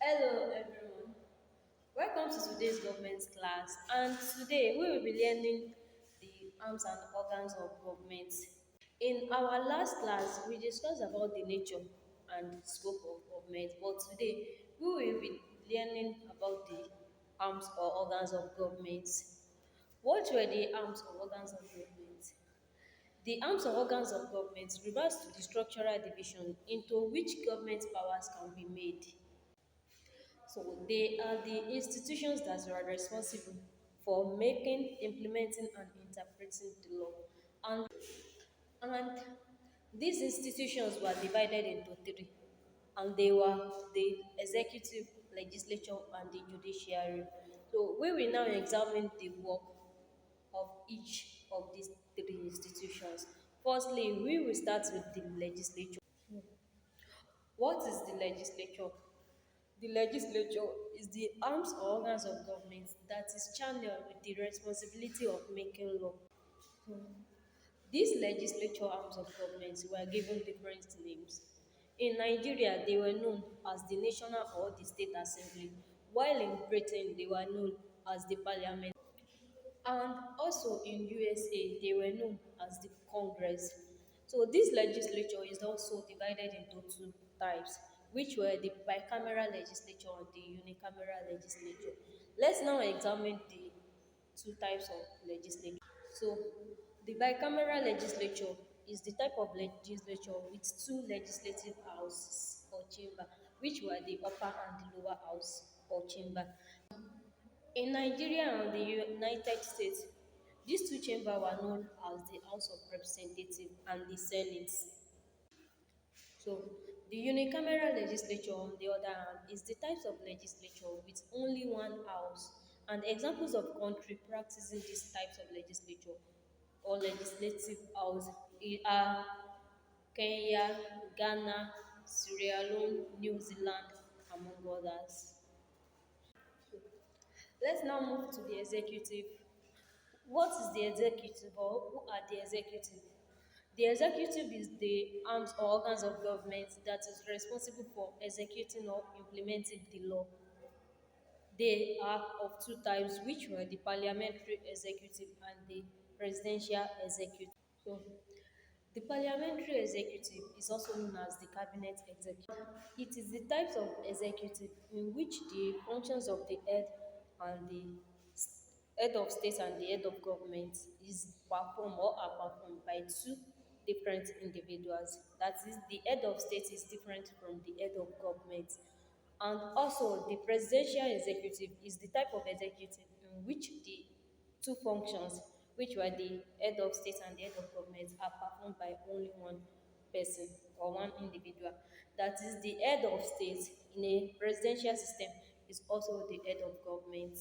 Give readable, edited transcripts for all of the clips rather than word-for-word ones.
Hello everyone, welcome to today's government class, and today we will be learning the arms and organs of government. In our last class, we discussed about the nature and scope of government, but today we will be learning about the arms or organs of government. What were the arms or organs of government? The arms or organs of government refers to the structural division into which government powers can be made. So they are the institutions that are responsible for making, implementing, and interpreting the law. And these institutions were divided into three, and they were the executive, legislature, and the judiciary. So we will now examine the work of each of these three institutions. Firstly, we will start with the legislature. What is the legislature? The legislature is the arms or organs of government that is channeled with the responsibility of making law. These legislature arms of government were given different names. In Nigeria, they were known as the National or the State Assembly, while in Britain, they were known as the Parliament. And also in USA, they were known as the Congress. So this legislature is also divided into two types, which were the bicameral legislature and the unicameral legislature. Let's now examine the two types of legislature. So the bicameral legislature is the type of legislature with two legislative houses or chamber, which were the upper and the lower house or chamber. In Nigeria and the United States, these two chambers were known as the House of Representatives and the Senate. So, the unicameral legislature, on the other hand, is the types of legislature with only one house. And examples of country practicing these types of legislature or legislative house are Kenya, Ghana, Sierra Leone, New Zealand, among others. Let's now move to the executive. What is the executive or who are the executive? The executive is the arms or organs of government that is responsible for executing or implementing the law. They are of two types, which were the parliamentary executive and the presidential executive. So, the parliamentary executive is also known as the cabinet executive. It is the types of executive in which the functions of the head and the head of state and the head of government is performed or are performed by two different individuals. That is, the head of state is different from the head of government. And also, the presidential executive is the type of executive in which the two functions, which were the head of state and the head of government, are performed by only one person or one individual. That is, the head of state in a presidential system is also the head of government.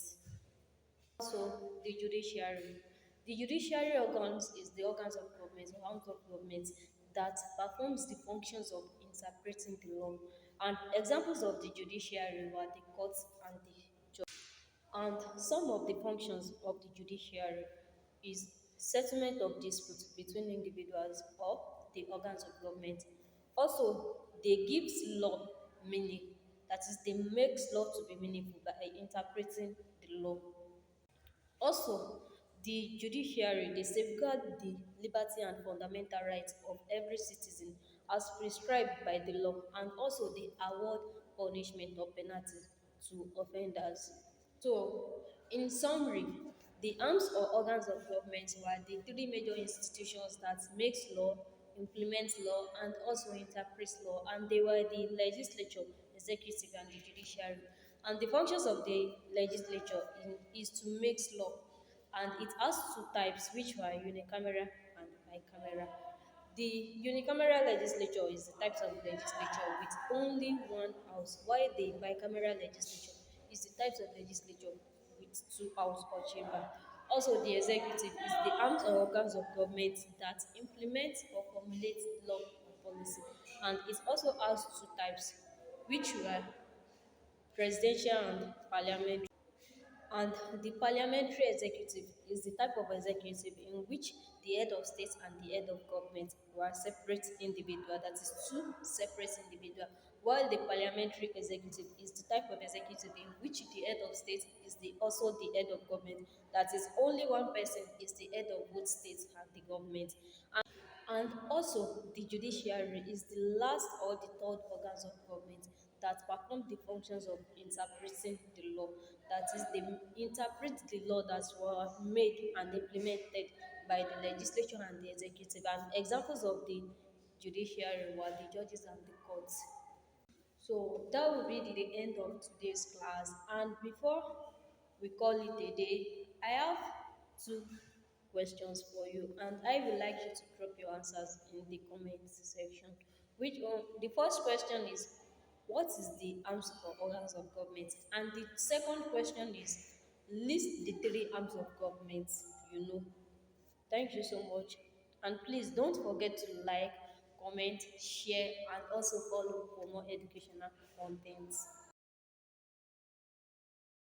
Also, the judiciary. The judiciary organs is the organs of government or arms of government that performs the functions of interpreting the law. And examples of the judiciary were the courts and the judge. And some of the functions of the judiciary is settlement of disputes between individuals or the organs of government. Also, they gives law meaning. That is, they makes law to be meaningful by interpreting the law. Also, the judiciary, they safeguard the liberty and fundamental rights of every citizen as prescribed by the law, and also they award punishment or penalty to offenders. So, in summary, the arms or organs of government were the three major institutions that makes law, implements law, and also interprets law, and they were the legislature, executive, and the judiciary. And the functions of the legislature is to make law, and it has two types, which were unicameral and bicameral. The unicameral legislature is the types of legislature with only one house, while the bicameral legislature is the types of legislature with two house or chamber. Also, the executive is the arms or organs of government that implement or formulate law and policy, and it also has two types, which were presidential and parliamentary. And the parliamentary executive is the type of executive in which the head of state and the head of government were separate individual, that is two separate individual, while the parliamentary executive is the type of executive in which the head of state is also the head of government. That is, only one person is the head of both states and the government. And also, the judiciary is the last or the third organs of government that perform the functions of interpreting the law. That is, they interpret the law that were made and implemented by the legislature and the executive. And examples of the judiciary were the judges and the courts. So that will be the end of today's class. And before we call it a day, I have two questions for you, and I would like you to drop your answers in the comments section. Which one? The first question is, what is the arms or organs of government? And the second question is, list the three arms of government you know. Thank you so much. And please don't forget to like, comment, share, and also follow for more educational content.